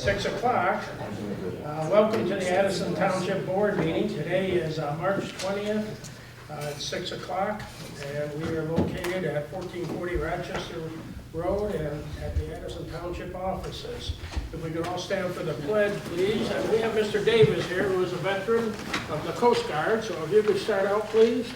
6 o'clock. Welcome to the Addison Township Board meeting. Today is March 20th at 6 o'clock, and we are located at 1440 Rochester Road and at the Addison Township offices. If we could all stand for the pledge, please. And we have Mr. Davis here, who is a veteran of the Coast Guard, so if you could start out, please.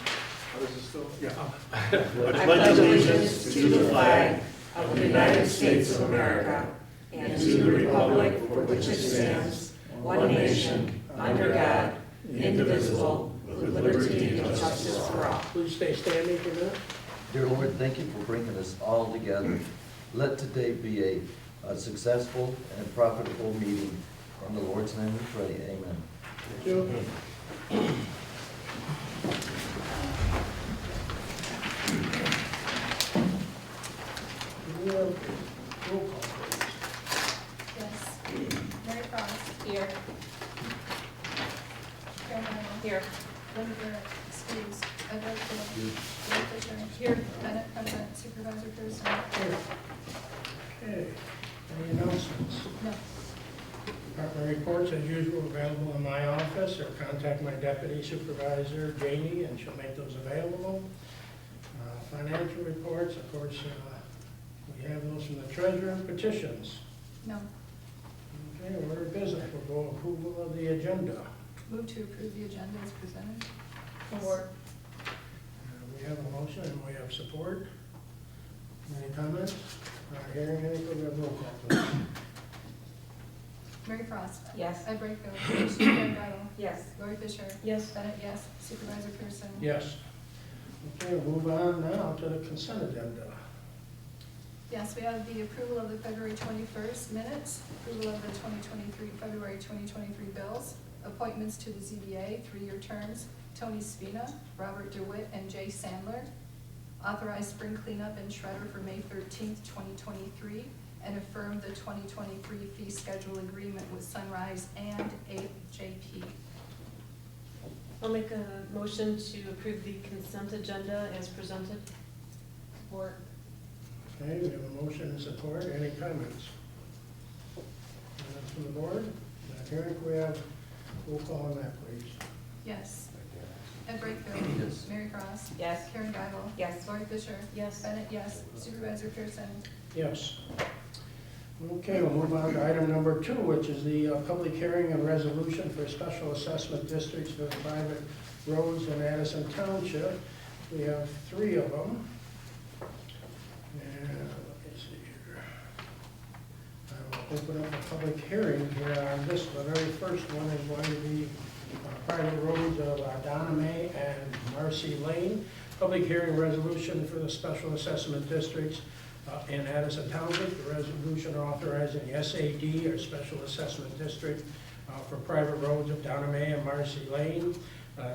I pledge allegiance to the flag of the United States of America and to the republic for which it stands, one nation, under God, indivisible, with liberty and justice for all. Please stay standing for that. Dear Lord, thank you for bringing us all together. Let today be a successful and profitable meeting. In the Lord's name we pray, amen. Thank you. Roll call, please. Yes. Mary Frost. Here. Karen Arnold. Here. Linda Barrett. Excuse. Edward Phillips. Ray Fisher. Here. Bennett present. Supervisor Pearson. Here. Okay. Any announcements? No. Department reports, as usual, available in my office, or contact my deputy supervisor, Jamie, and she'll make those available. Financial reports, of course, we have those from the treasurer. Petitions. No. Okay, order of business, we'll go approval of the agenda. Move to approve the agenda as presented. We have a motion and we have support. Any comments? Not hearing any, we have roll call, please. Mary Frost. Yes. Ed Brightfield. Yes. Karen Arnold. Yes. Lori Fisher. Yes. Bennett, yes. Supervisor Pearson. Yes. Okay, we'll move on now to the consent agenda. Yes, we have the approval of the February 21st minutes, approval of the February 2023 bills, appointments to the ZBA, 3-year terms, Tony Spina, Robert DeWitt, and Jay Sandler, authorized spring cleanup and shredder for May 13th, 2023, and affirm the 2023 fee schedule agreement with Sunrise and AJP. I'll make a motion to approve the consent agenda as presented. Support. Okay, we have a motion and support. Any comments? Comments from the board? Not hearing, we have roll call on that, please. Yes. Ed Brightfield. Yes. Mary Frost. Yes. Karen Geigel. Yes. Lori Fisher. Yes. Bennett, yes. Supervisor Pearson. Yes. Okay, we'll move on to item number 2, which is the public hearing and resolution for special assessment districts for the private roads in Addison Township. We have 3 of them. And let me see here. I will open up a public hearing here on this. The very first one is going to be private roads of Donna May and Marcy Lane. Public hearing resolution for the special assessment districts in Addison Township. The resolution authorizing the SAD, or Special Assessment District, for private roads of Donna May and Marcy Lane.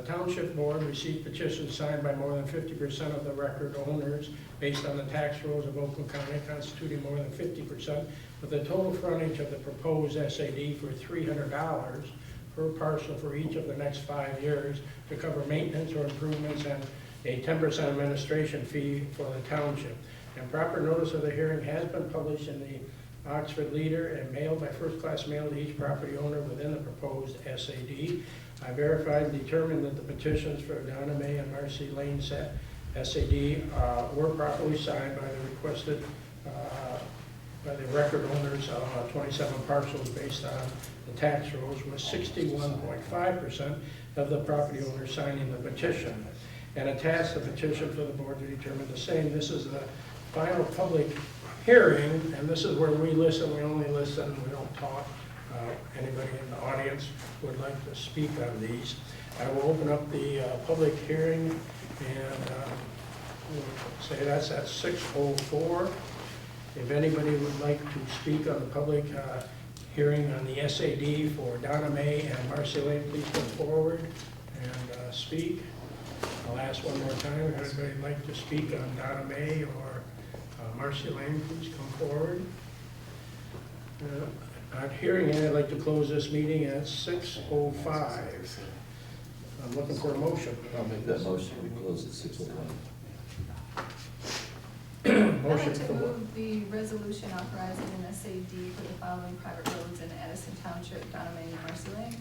Township Board received petitions signed by more than 50% of the record owners based on the tax rolls of Oakland County constituting more than 50%, with a total frontage of the proposed SAD for $300 per parcel for each of the next 5 years to cover maintenance or improvements and a 10% administration fee for the township. And proper notice of the hearing has been published in the Oxford Leader and mailed by first-class mail to each property owner within the proposed SAD. I verified and determined that the petitions for Donna May and Marcy Lane SAD were properly signed by the requested, by the record owners of 27 parcels based on the tax rolls, with 61.5% of the property owners signing the petition. And attached the petition for the board to determine the same. This is the final public hearing, and this is where we listen. We only listen, we don't talk. Anybody in the audience would like to speak on these. I will open up the public hearing, and we'll say that's at 6:04. If anybody would like to speak on the public hearing on the SAD for Donna May and Marcy Lane, please come forward and speak. I'll ask one more time, if anybody would like to speak on Donna May or Marcy Lane, please come forward. Not hearing it, I'd like to close this meeting at 6:05. I'm looking for a motion. I'll make that motion. We close at 6:01. I'd Motion like to for what? move the resolution authorizing an SAD for the following private roads in Addison Township, Donna May and Marcy Lane.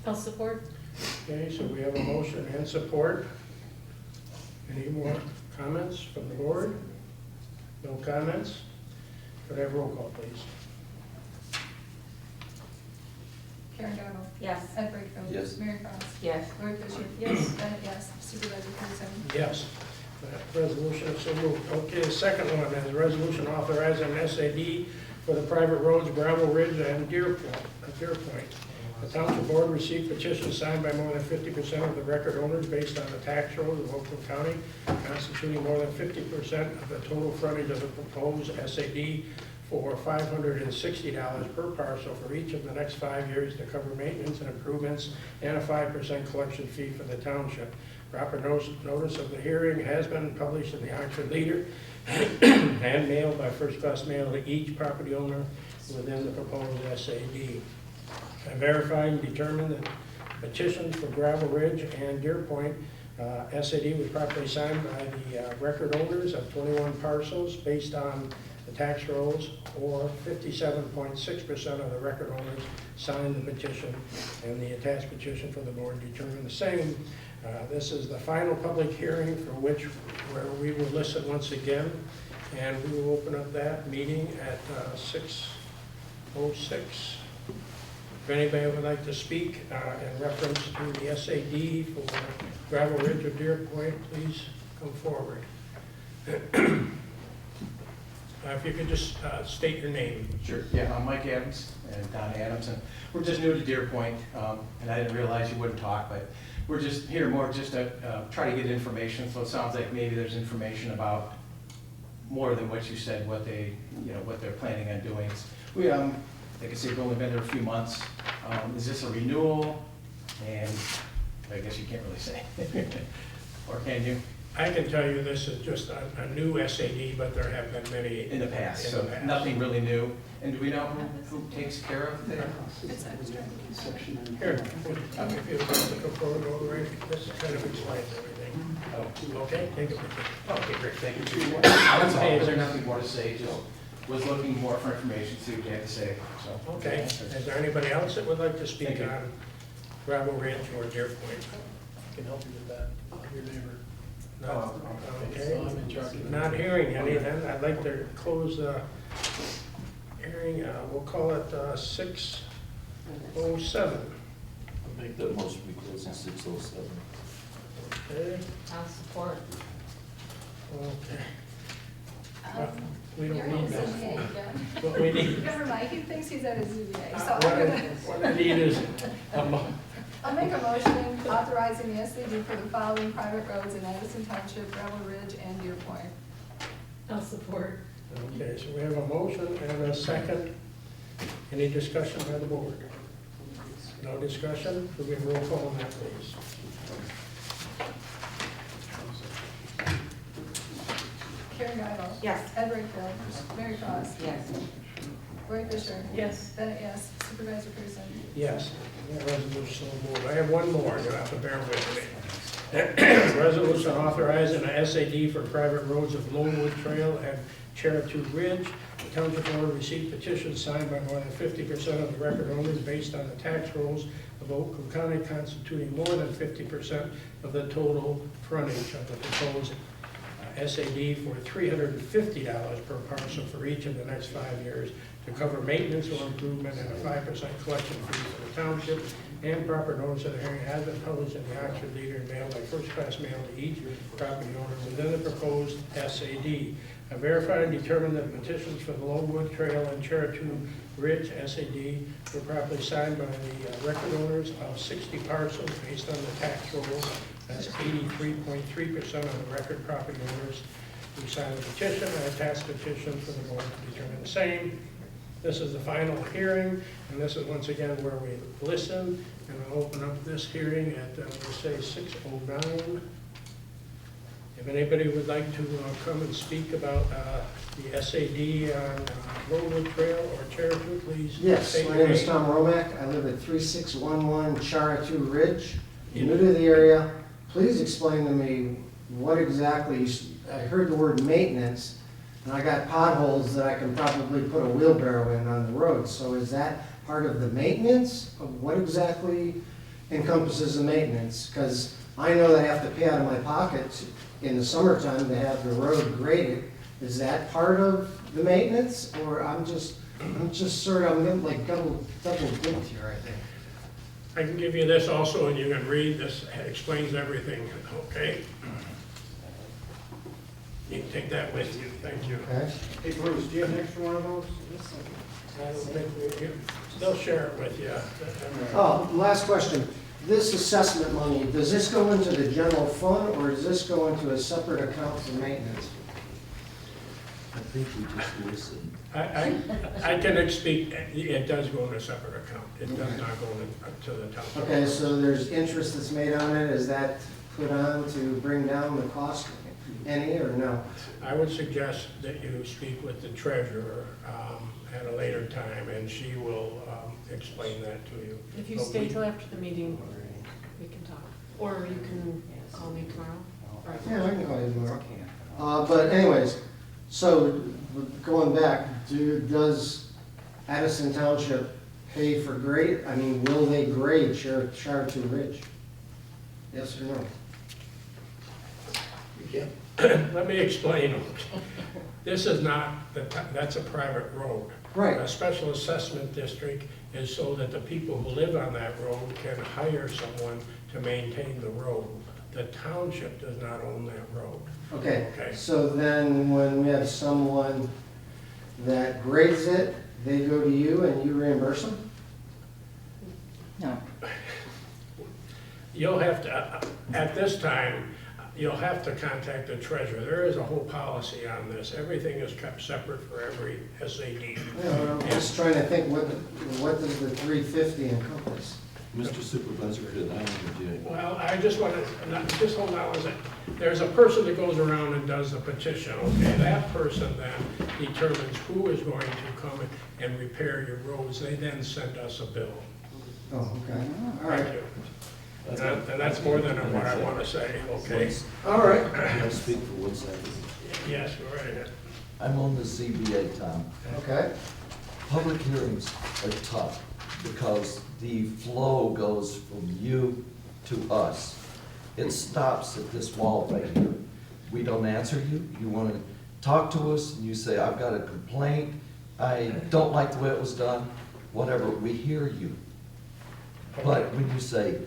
I'll support. Okay, so we have a motion and support. Any more comments from the board? No comments? Could I have roll call, please? Karen Gardner. Yes. Ed Brightfield. Yes. Mary Cross. Yes. Lori Fisher. Yes. Bennett, yes. Supervisor Pearson. Yes. That resolution is so moved. Okay, the second one is a resolution authorizing an SAD for the private roads, Gravel Ridge, and Deer Point. The Township Board received petitions signed by more than 50% of the record owners based on the tax rolls of Oakland County, constituting more than 50% of the total frontage of the proposed SAD for $560 per parcel for each of the next 5 years to cover maintenance and improvements and a 5% collection fee for the township. Proper notice of the hearing has been published in the Oxford Leader and mailed by first-class mail to each property owner within the proposed SAD. I verified and determined that petitions for Gravel Ridge and Deer Point SAD was properly signed by the record owners of 21 parcels based on the tax rolls, or 57.6% of the record owners signed the petition, and the attached petition for the board determined the same. This is the final public hearing for where we will listen once again, and we will open up that meeting at 6:06. If anybody would like to speak in reference to the SAD for Gravel Ridge or Deer Point, please come forward. If you could just state your name. Sure, yeah, I'm Mike Adams and Donna Adams, and we're just new to Deer Point, and I didn't realize you wouldn't talk, but we're just here more just to try to get information, so it sounds like maybe there's information about more than what you said, what they're planning on doing. We, like I said, we've only been there a few months. Is this a renewal? And I guess you can't really say, or can you? I can tell you this is just a new SAD, but there have been many In the past, in so the past. nothing really new. And do we know who takes care of it? It's extra. Here, if you would like to come forward, over this kind of explains everything. Oh, Okay, take it. okay, great, thank you. That's all, is there nothing more to say? Just was looking more for information, see what you had to say, so. Okay, is there anybody else that would like to speak Thank you. on Gravel Ridge or Deer Point? I can help you with that, your neighbor. No? Okay, not hearing any, then I'd like to close the hearing, we'll call it 6:07. I'll make that motion, we close at 6:07. Okay, I'll support. okay. Um, We You're don't in need the that. ZBA again. What we need, Never mind, he thinks he's at a ZBA, so what I'm I gonna, what I need is I'll make a motion authorizing the SAD for the following private roads in Addison Township, Gravel Ridge, and Deer Point. I'll support. Okay, so we have a motion and a second. Any discussion by the board? No discussion? Could we have roll call on that, please? Karen Guyval. Yes. Ed Brightfield. Mary Cross. Yes. Lori Fisher. Yes. Bennett, yes. Supervisor Pearson. Yes, that resolution so moved. I have one more, you'll have to bear with me. Resolution authorizing a SAD for private roads of Lonewood Trail and Cherokee Ridge. The Township Board received petitions signed by more than 50% of the record owners based on the tax rolls of Oakland County, constituting more than 50% of the total frontage of the proposed SAD for $350 per parcel for each of the next 5 years to cover maintenance or improvement and a 5% collection fee for the township, and proper notice of the hearing has been published in the Oxford Leader and mailed by first-class mail to each property owner within the proposed SAD. I verified and determined that petitions for the Lonewood Trail and Cherokee Ridge SAD were properly signed by the record owners of 60 parcels based on the tax rolls. That's 83.3% of the record property owners who signed the petition. I attached the petition for the board to determine the same. This is the final hearing, and this is once again where we listen, and I'll open up this hearing at, we'll say 6:09. If anybody would like to come and speak about the SAD on Lonewood Trail or Cherokee, please. Yes, state my your name is Tom Romack. I live at 3611 Cherokee Ridge. I'm new to the area. Please explain to me what exactly, I heard the word maintenance, and I got potholes that I can probably put a wheelbarrow in on the road. So is that part of the maintenance? Of what exactly encompasses the maintenance? Because I know that I have to pay out of my pocket in the summertime to have the road graded. Is that part of the maintenance? Or I'm just sort of, I'm getting like double dipped here, I think. I can give you this also, and you can read this, it explains everything, okay? You can take that with you, thank you. Okay? Hey Bruce, do you have an extra one of those? I don't think they'll share it with you. Oh, last question. This assessment money, does this go into the general fund or does this go into a separate account for maintenance? I think we just listened. I can speak, it does go in a separate account. It does not go to the town. Okay, so there's interest that's made on it. Is that put on to bring down the cost any or no? I would suggest that you speak with the treasurer at a later time, and she will explain that to you. If you But stay we- till after the meeting, we can talk. Or you can call me tomorrow. Or- Yeah, I can call you tomorrow. But anyways, so going back, does Addison Township pay for grade? I mean, will they grade Charter Ridge? Yes or no? Let me explain. This is not, that's a private road. Right. A special assessment district is so that the people who live on that road can hire someone to maintain the road. The township does not own that road. Okay, Okay. so then when we have someone that grades it, they go to you and you reimburse them? No. You'll have to, at this time, you'll have to contact the treasurer. There is a whole policy on this. Everything is kept separate for every SAD. You know, I'm just trying to think, what does the 350 encompass? Mr. Supervisor, could I interject? Well, I just want to, just hold on a second. There's a person that goes around and does the petition, okay? That person then determines who is going to come and repair your roads. They then send us a bill. Oh, okay, all Thank right. you. And that's more than what I want to say, okay? All right. Can I speak for 1 second? Yes, go right ahead. I'm on the ZBA, Tom. Okay, Public hearings are tough because the flow goes from you to us. It stops at this wall right here. We don't answer you. You want to talk to us and you say, I've got a complaint. I don't like the way it was done, whatever. We hear you. But when you say,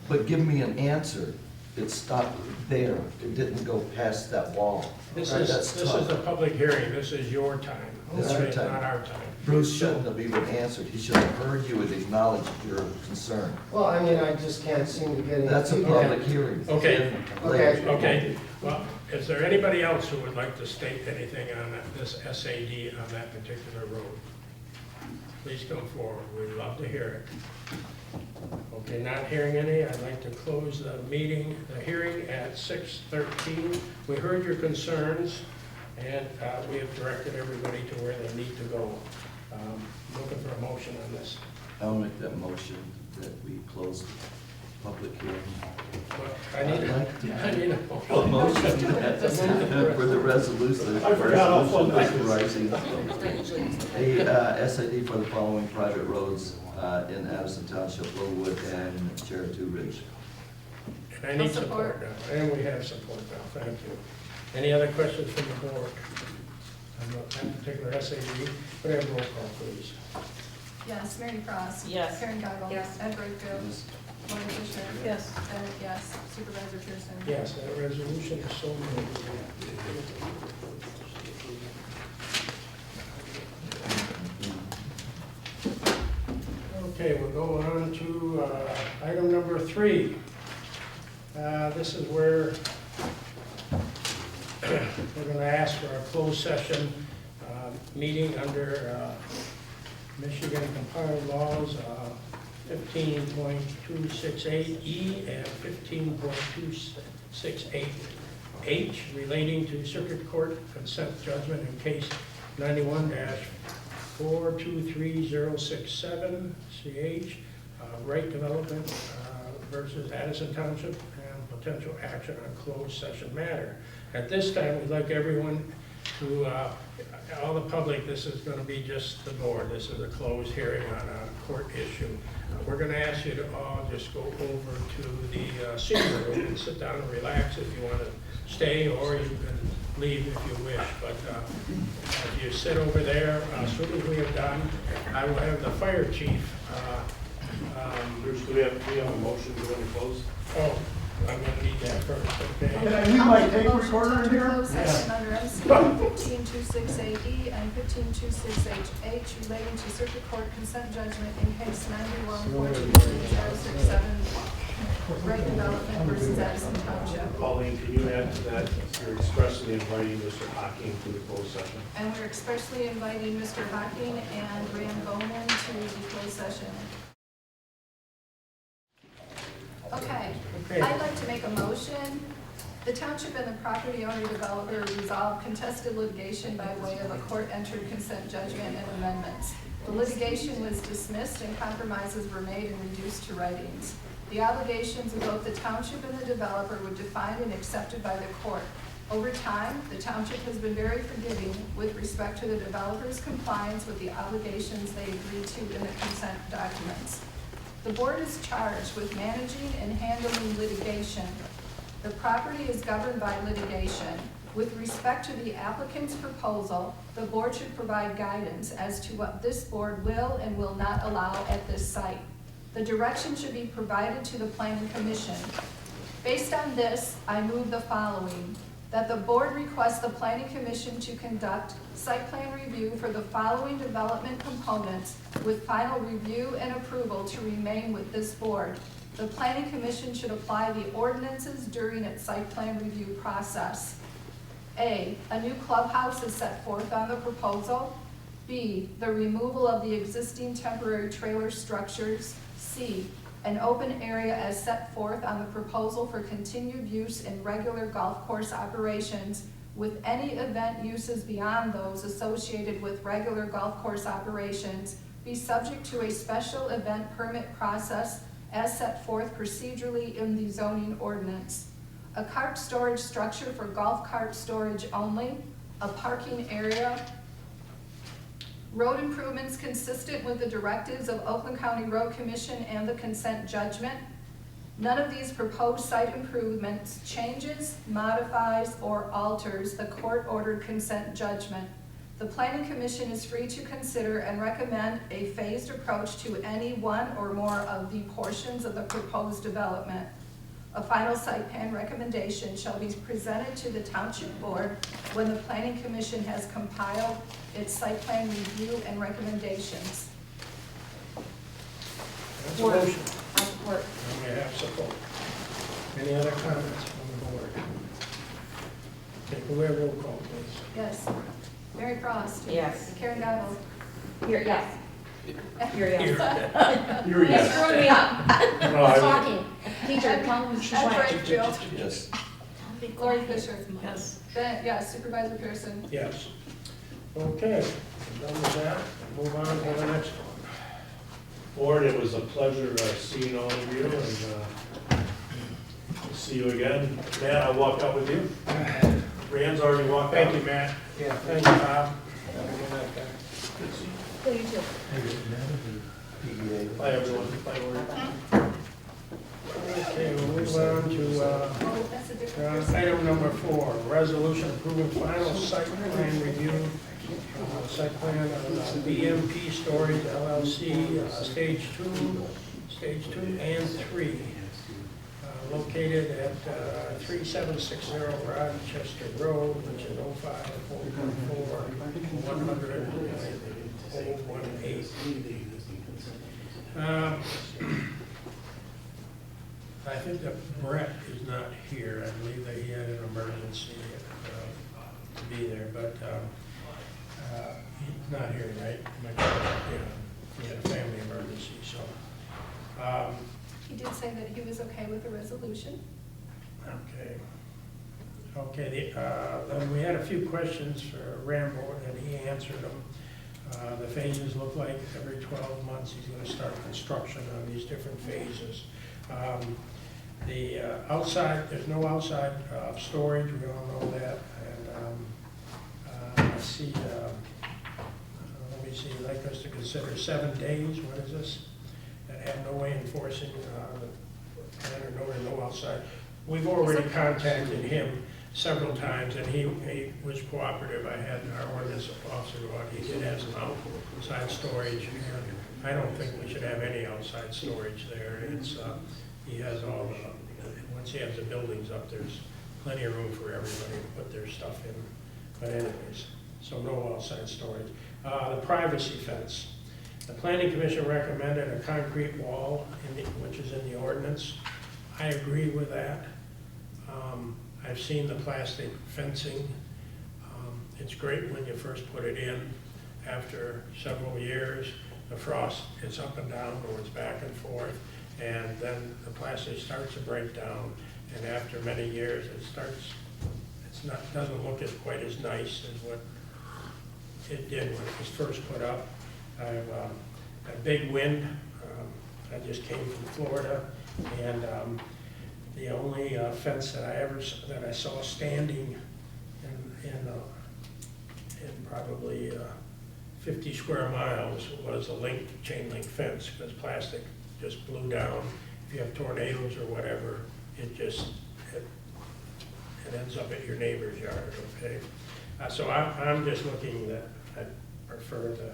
but give me an answer, it stopped there. It didn't go past that wall. This That's is tough. a public hearing. This is your time. That's okay? your It's time. not our time. Bruce shouldn't have even answered. He should have heard you and acknowledged your concern. well, I mean, I just can't seem to get any. That's a feedback. public hearing. Okay. Okay. Okay, well, is there anybody else who would like to state anything on this SAD on that particular road? Please come forward. We'd love to hear it. Okay, not hearing any, I'd like to close the meeting, the hearing at 6:13. We heard your concerns, and we have directed everybody to where they need to go. Looking for a motion on this. I'll make that motion that we close the public hearing. Well, I need a A motion. motion for the resolution. I forgot all fun Authorizing a SID for the following private roads in Addison Township, Littlewood, and Cherry Ridge. And I need support now, and we have support now, thank you. Any other questions from the board? On that particular SAD, could I have roll call, please? Yes, Mary Cross. Yes. Karen Gagel. Yes. Ed Brightfield. Lauren Fisher. Yes. Ed, yes. Supervisor Pearson. Yes, that resolution is so moved. Okay, we'll go on to item number 3. This is where we're going to ask for a closed session meeting under Michigan compiled laws 15.268E and 15.268H relating to circuit court consent judgment in case 91-423067 CH, Right Development versus Addison Township, and potential action on closed session matter. At this time, we'd like everyone to all the public, this is going to be just the board. This is a closed hearing on a court issue. We're going to ask you to all just go over to the senior room and sit down and relax if you want to stay, or you can leave if you wish. But if you sit over there, as soon as we are done, I will have the fire chief. Bruce, do we have a motion to go into close? Oh, I'm going to need that first, okay? And we might take recorder in here? Closed session under MCL 1526AE and 1526HH relating to circuit court consent judgment in case 91-14-067 Right Development versus Addison Township. Pauline, can you add to that? You're expressly inviting Mr. Hocking to the closed session. And we're expressly inviting Mr. Hocking and Rand Bowman to the closed session. Okay, I'd like to make a motion. The township and the property owner developer resolved contested litigation by way of a court-entered consent judgment and amendments. The litigation was dismissed and compromises were made and reduced to writings. The obligations of both the township and the developer were defined and accepted by the court. Over time, the township has been very forgiving with respect to the developer's compliance with the obligations they agreed to in the consent documents. The board is charged with managing and handling litigation. The property is governed by litigation. With respect to the applicant's proposal, the board should provide guidance as to what this board will and will not allow at this site. The direction should be provided to the planning commission. Based on this, I move the following: that the board requests the planning commission to conduct site plan review for the following development components with final review and approval to remain with this board. The planning commission should apply the ordinances during its site plan review process. A new clubhouse is set forth on the proposal. B, the removal of the existing temporary trailer structures. C, an open area as set forth on the proposal for continued use in regular golf course operations, with any event uses beyond those associated with regular golf course operations be subject to a special event permit process as set forth procedurally in the zoning ordinance. A cart storage structure for golf cart storage only. A parking area. Road improvements consistent with the directives of Oakland County Road Commission and the consent judgment. None of these proposed site improvements changes, modifies, or alters the court-ordered consent judgment. The Planning Commission is free to consider and recommend a phased approach to any one or more of the portions of the proposed development. A final site plan recommendation shall be presented to the Township Board when the Planning Commission has compiled its site plan review and recommendations. That's a motion. I support. And we have support. Any other comments from the board? Okay, can we have roll call, please? Yes. Mary Frost. Yes. Karen Gabel. Here, yes. Here, yes. You're You're screwing me up. No, I- Talking. Teacher, tell them she's Ed right. Brightfield. Yes. Lori Fisher. Yes. Bennett, yes. Supervisor Pearson. Yes. Okay, done with that. Move on to the next one. Board, it was a pleasure seeing all of you, and we'll see you again. Matt, I'll walk out with you. Rand's already walked out. Thank you, Matt. Yeah, thank you, Bob. Oh, you too. Bye, everyone. Bye, Lori. Okay, we'll move on to Oh, that's a different person. item number 4, resolution approving final site plan review. Site plan of BMP Storage LLC, stage 2 and 3. Located at 3760 Rochester Road, which is 05444 100 I think that Brett is not here. I believe that he had an emergency to be there, but he's not here, right? Yeah, he had a family emergency, so. He did say that he was okay with the resolution. Okay. Okay, then we had a few questions for Rambo, and he answered them. The phases look like every 12 months he's going to start construction on these different phases. The outside, there's no outside storage, we all know that. And see, let me see, you'd like us to consider 7 days, what is this? And have no way enforcing the plan or no outside. We've already contacted him several times, and he was cooperative. I had our ordinance officer go out, he did have some outside storage. And I don't think we should have any outside storage there. It's, he has all the, once he has the buildings up, there's plenty of room for everybody to put their stuff in. But anyways, so no outside storage. The privacy fence. The planning commission recommended a concrete wall, which is in the ordinance. I agree with that. I've seen the plastic fencing. It's great when you first put it in. After several years, the frost is up and down, goes back and forth, and then the plastic starts to break down. And after many years, doesn't look as quite as nice as what it did when it was first put up. I have a big wind. I just came from Florida, and the only fence that I saw standing in probably 50 square miles was a chain link fence, because plastic just blew down. If you have tornadoes or whatever, it ends up at your neighbor's yard, okay? So I'm just looking that I prefer the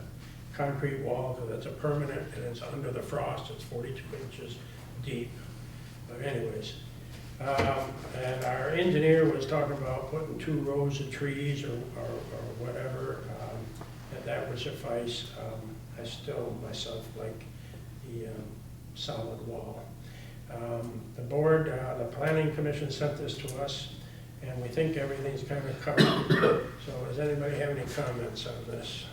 concrete wall, because it's a permanent and it's under the frost. It's 42 inches deep. But anyways, and our engineer was talking about putting 2 rows of trees or whatever, that would suffice. I still myself like the solid wall. The board, the planning commission sent this to us, and we think everything's kind of covered. So does anybody have any comments on this?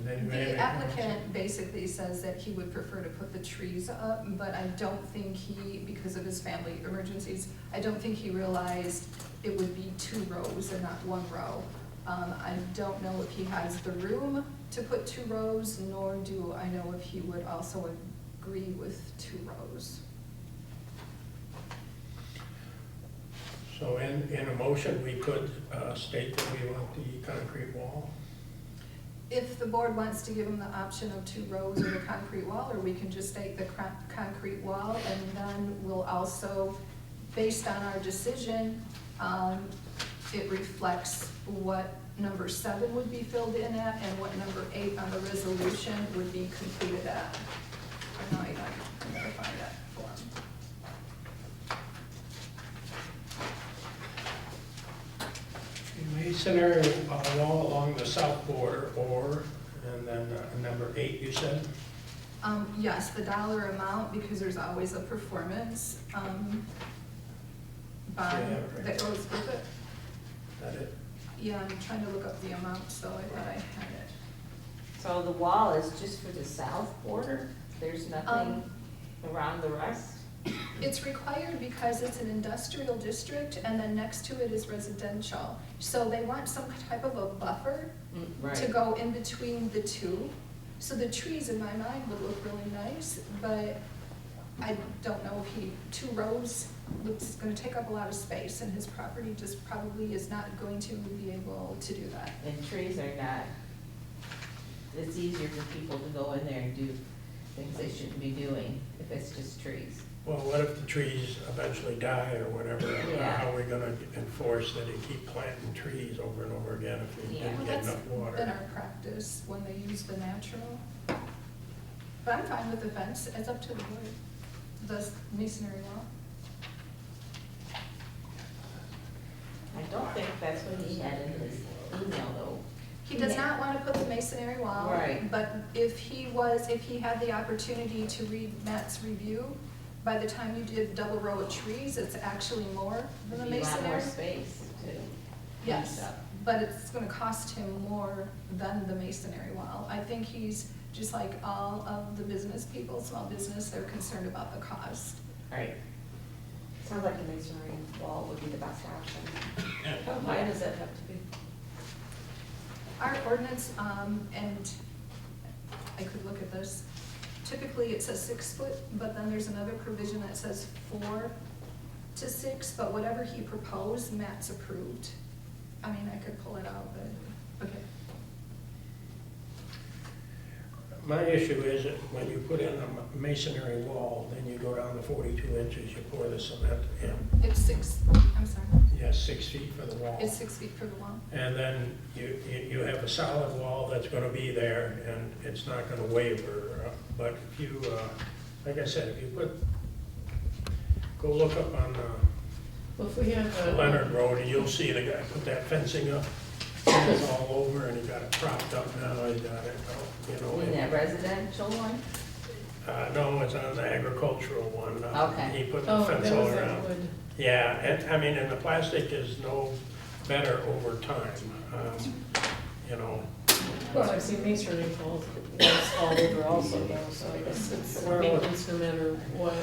The applicant basically says that he would prefer to put the trees up, but I don't think because of his family emergencies, I don't think he realized it would be 2 rows and not 1 row. I don't know if he has the room to put 2 rows, nor do I know if he would also agree with 2 rows. So in a motion, we could state that we want the concrete wall. If the board wants to give him the option of 2 rows or the concrete wall, or we can just state the concrete wall, and then we'll also, based on our decision, it reflects what number 7 would be filled in at and what number 8 on the resolution would be completed at. I know I can verify that form. Masonry wall along the south border, and then number 8, you said? Yes, the dollar amount, because there's always a performance bond that goes with it. That it? Yeah, I'm trying to look up the amount, so I thought I had it. So the wall is just for the south border? There's nothing around the rest? It's required because it's an industrial district, and then next to it is residential. So they want some type of a buffer to go in between the two. So the trees, in my mind, would look really nice, but I don't know if 2 rows looks gonna take up a lot of space, and his property just probably is not going to be able to do that. And trees are not, it's easier for people to go in there and do things they shouldn't be doing if it's just trees. Well, what if the trees eventually die or whatever? Yeah. How are we gonna enforce that they keep planting trees over and over again if we Yeah. didn't Well, get that's enough water? been our practice when they use the natural. But I'm fine with the fence, it's up to the board. The masonry wall. I don't think that's what he had in his email though. He does not want to put the masonry wall. Right. But if he had the opportunity to read Matt's review, by the time you did double row of trees, it's actually more than the It'd be a lot masonry. more space too. Yes, but it's gonna cost him more than the masonry wall. I think he's, just like all of the business people, small business, they're concerned about the cost. Right. Sounds like a masonry wall would be the best option. Why does that have to be? Our ordinance, and I could look at this, typically it says 6 foot, but then there's another provision that says 4 to 6, but whatever he proposed, Matt's approved. I mean, I could pull it out, but, okay. My issue is that when you put in a masonry wall, then you go down to 42 inches, you pour the cement in. It's 6, I'm sorry, Yes, 6 feet for the wall. it's 6 feet for the wall. And then you have a solid wall that's gonna be there, and it's not gonna waver. But if you, like I said, if you go look up on Well, if we have Leonard Road, and you'll see the guy put that fencing up. It's all over, and he got it propped up now, he got it, you know. In that residential one? No, it's on the agricultural one. Okay. He put the Oh, fence that all was that around. wood. Yeah, and, I mean, and the plastic is no better over time, you know. Well, I've seen masonry falls over also, though, so I guess it's Well, maintenance no matter what.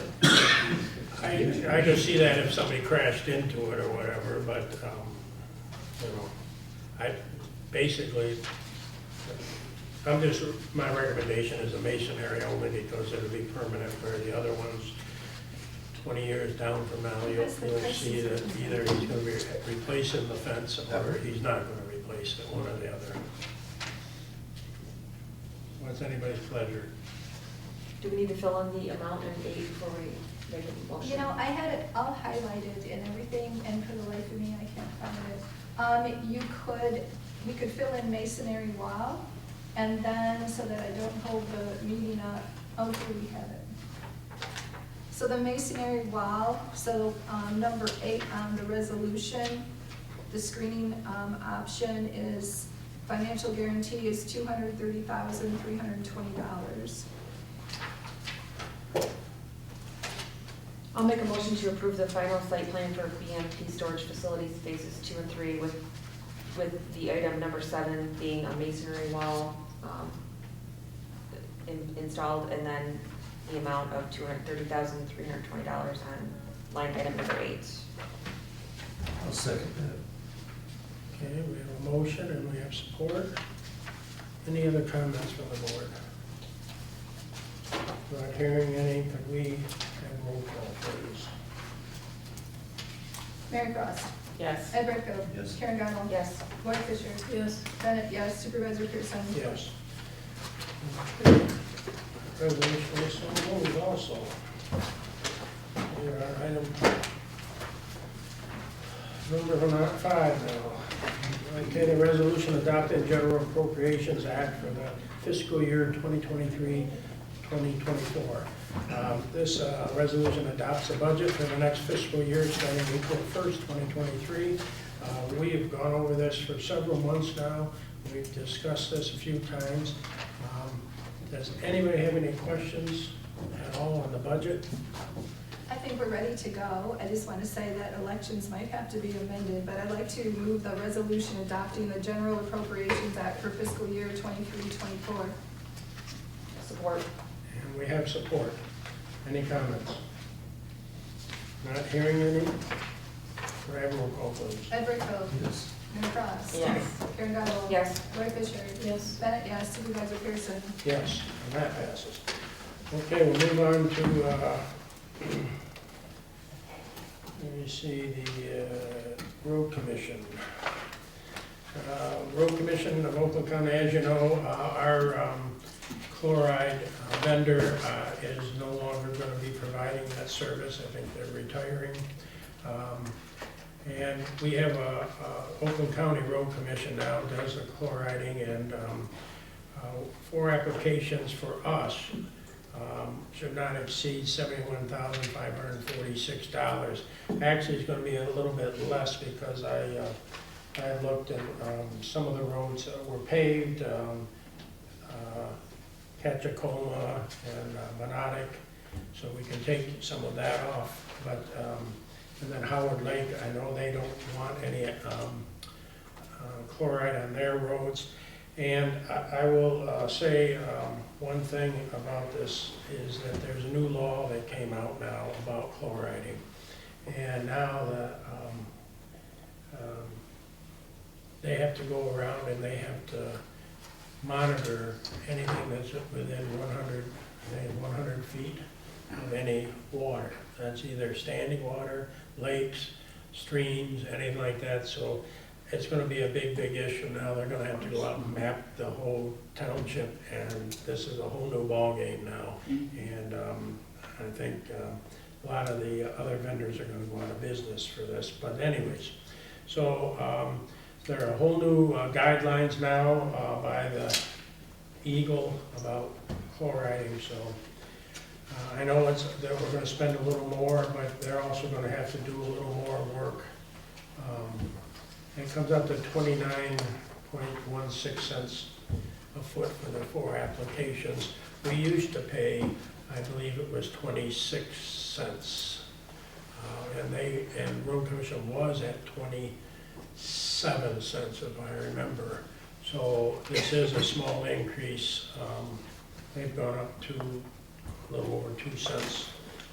I could see that if somebody crashed into it or whatever, but, you know, my recommendation is a masonry only because it'll be permanent, where the other ones, 20 years down from now, you'll see that either he's gonna be replacing the fence or he's not gonna replace it, one or the other. What's anybody's pleasure? Do we need to fill in the amount and date before we make a motion? You know, I had it all highlighted and everything, and for the life of me, I can't find it. We could fill in masonry wall, and then, so that I don't hold the meeting up, oh, here we have it. So the masonry wall, so, number 8 on the resolution, the screening, option is, financial guarantee is $230,320. I'll make a motion to approve the final site plan for BMP storage facilities phases 2 and 3 with the item number 7 being a masonry wall installed, and then the amount of $230,320 on line item number 8. I'll second that. Okay, we have a motion and we have support. Any other comments from the board? Not hearing any, could we have roll call, please? Mary Cross. Yes. Ed Brightfield. Yes. Karen Gottle. Yes. Lloyd Fisher. Yes. Bennett, yes. Supervisor Pearson. Yes. Resolution is so moved also. Here are item number 5 now. Okay, the resolution adopting General Appropriations Act for the fiscal year 2023-2024. This resolution adopts a budget for the next fiscal year starting April 1st, 2023. We have gone over this for several months now. We've discussed this a few times. Does anybody have any questions at all on the budget? I think we're ready to go. I just want to say that elections might have to be amended, but I'd like to move the resolution adopting the General Appropriations Act for fiscal year 23-24. Support. And we have support. Any comments? Not hearing any? Could I have roll call, please? Ed Brightfield. Yes. Mary Cross. Yes. Karen Gottle. Yes. Lloyd Fisher. Yes. Bennett, yes. Supervisor Pearson. Yes, and that passes. Okay, we'll move on to, let me see, the Road Commission. Road Commission of Oakland County, as you know, our chloride vendor is no longer going to be providing that service. I think they're retiring. And we have a Oakland County Road Commission now does the chloriding, and 4 applications for us should not exceed $71,546. Actually, it's going to be a little bit less because I looked at some of the roads that were paved, Ketchakoma and Monotic, so we can take some of that off. But and then Howard Lake, I know they don't want any chloride on their roads. And I will say one thing about this is that there's a new law that came out now about chloriding. And now they have to go around and they have to monitor anything that's within 100 feet of any water. That's either standing water, lakes, streams, anything like that. So it's gonna be a big, big issue now. They're gonna have to go out and map the whole township, and this is a whole new ballgame now. And I think a lot of the other vendors are gonna go out of business for this. But anyways, so there are whole new guidelines now by the Eagle about chloriding, so I know that we're gonna spend a little more, but they're also gonna have to do a little more work. It comes up to 29.16 cents a foot for the 4 applications. We used to pay, I believe it was 26 cents. And road commission was at 27 cents if I remember. So this is a small increase. They've gone up to a little over 2 cents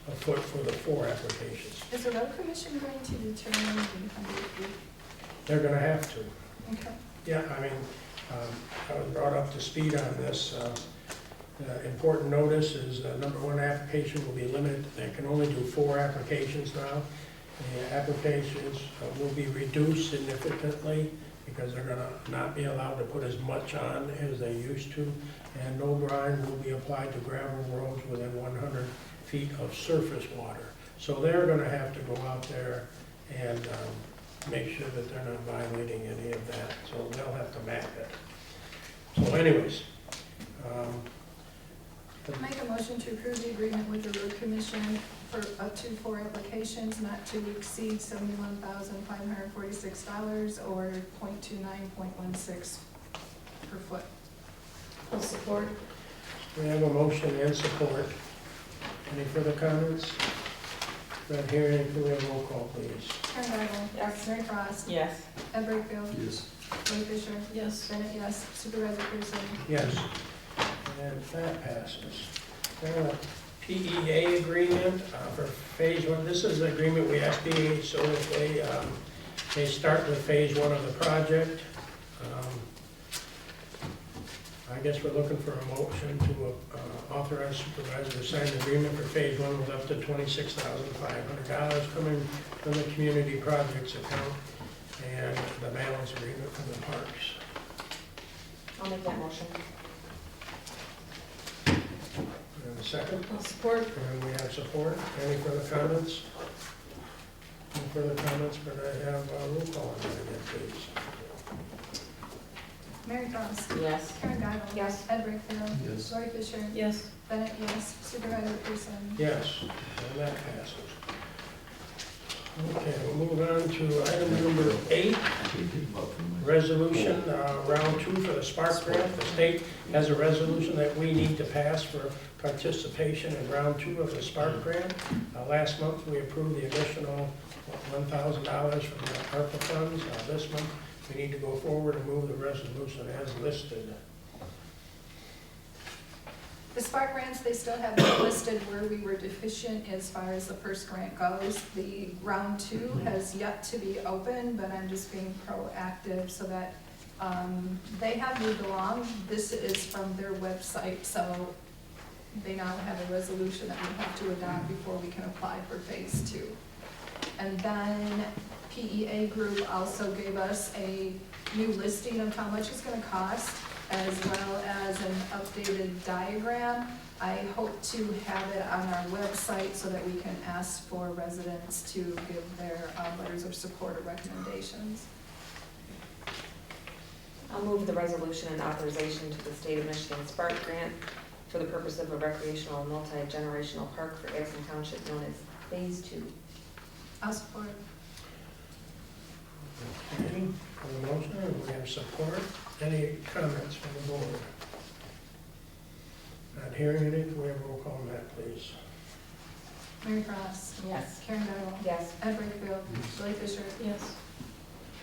a foot for the 4 applications. Is the road commission going to determine the 100 feet? They're gonna have to. Okay. Yeah, I mean, I was brought up to speed on this. The important notice is number 1 application will be limited. They can only do 4 applications now. The applications will be reduced significantly because they're gonna not be allowed to put as much on as they used to. And no brine will be applied to gravel roads within 100 feet of surface water. So they're gonna have to go out there and make sure that they're not violating any of that. So they'll have to map it. So anyways, Make a motion to approve the agreement with the road commission for up to 4 applications, not to exceed $71,546 or 0.29.16 per foot. I'll support. we have a motion and support. Any further comments? Not hearing any, can we have a roll call, please? Karen Geiger. Yes. Mary Frost. Yes. Ed Brightfield. Yes. Joey Fisher. Yes. Bennett, yes. Supervisor Pearson. Yes. And that passes. Then a PEA agreement for phase 1. This is the agreement we asked PEA so that they start with phase 1 of the project. I guess we're looking for a motion to authorize supervisor to sign the agreement for phase 1 with up to $26,500 coming from the community projects account and the balance agreement from the parks. I'll make that motion. And a second? I'll support. And we have support. Any further comments? Any further comments? Could I have a roll call on that again, please? Mary Frost. Yes. Karen Geiger. Yes. Ed Brightfield. Yes. Joey Fisher. Yes. Bennett, yes. Supervisor Pearson. Yes, and that passes. Okay, we'll move on to item number 8, resolution, round 2 for the Spark Grant. The state has a resolution that we need to pass for participation in round 2 of the Spark Grant. Last month, we approved the additional $1,000 from the ARPA funds. This month, we need to go forward and move the resolution as listed. The Spark grants, they still have it listed where we were deficient as far as the first grant goes. The round 2 has yet to be open, but I'm just being proactive so that they have moved along. This is from their website, so they now have a resolution that we have to adopt before we can apply for phase 2. And then PEA Group also gave us a new listing of how much it's gonna cost, as well as an updated diagram. I hope to have it on our website so that we can ask for residents to give their letters of support or recommendations. I'll move the resolution and authorization to the State of Michigan Spark Grant for the purpose of a recreational multi-generational park for Addison Township known as Phase 2. I'll support. Okay, for the motion, we have support. Any comments from the board? Not hearing any, can we have a roll call on that, please? Mary Frost. Yes. Karen Geiger. Yes. Ed Brightfield. Joey Fisher. Yes.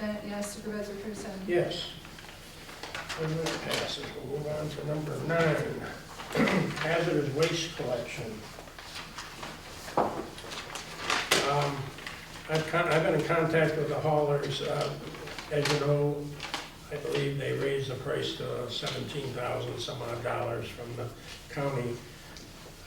Bennett, yes. Supervisor Pearson. Yes. And that passes. We'll move on to number 9, hazardous waste collection. I've been in contact with the haulers. As you know, I believe they raised the price to $17,000 some odd dollars from the county.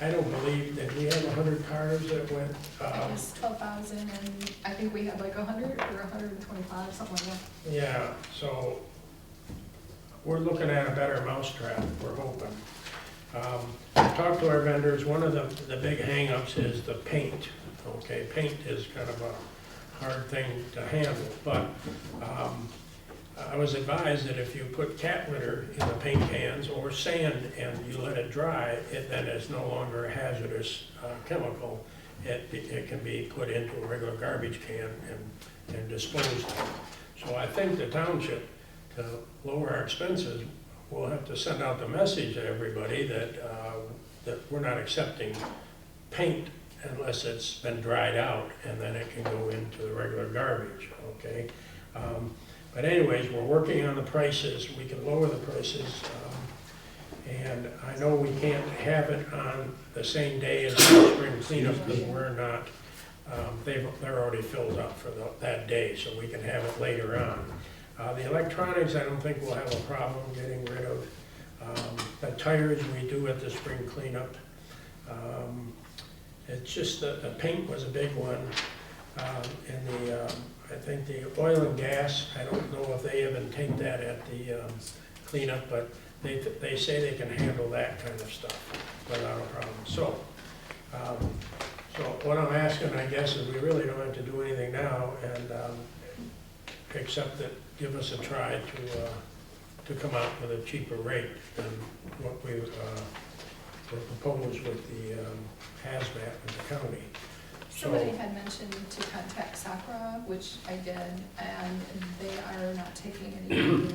I don't believe that we have 100 cars that went, It was 12,000, and I think we had like 100 or 125, something like that. yeah, so we're looking at a better mousetrap, we're hoping. I talked to our vendors, one of the big hangups is the paint, okay? Paint is kind of a hard thing to handle, but I was advised that if you put cat litter in the paint cans or sand and you let it dry, it then is no longer a hazardous chemical. It can be put into a regular garbage can and disposed of. So I think the township, to lower our expenses, will have to send out the message to everybody that we're not accepting paint unless it's been dried out, and then it can go into the regular garbage, okay? But anyways, we're working on the prices. We can lower the prices. And I know we can't have it on the same day as the spring cleanup because we're not, they're already filled up for that day, so we can have it later on. The electronics, I don't think we'll have a problem getting rid of. The tires we do at the spring cleanup. It's just that the paint was a big one. And I think the oil and gas, I don't know if they even take that at the cleanup, but they say they can handle that kind of stuff without a problem. So what I'm asking, I guess, is we really don't have to do anything now, and except that give us a try to come out with a cheaper rate than what we proposed with the hazmat in the county. Somebody had mentioned to contact SACRA, which I did, and they are not taking any new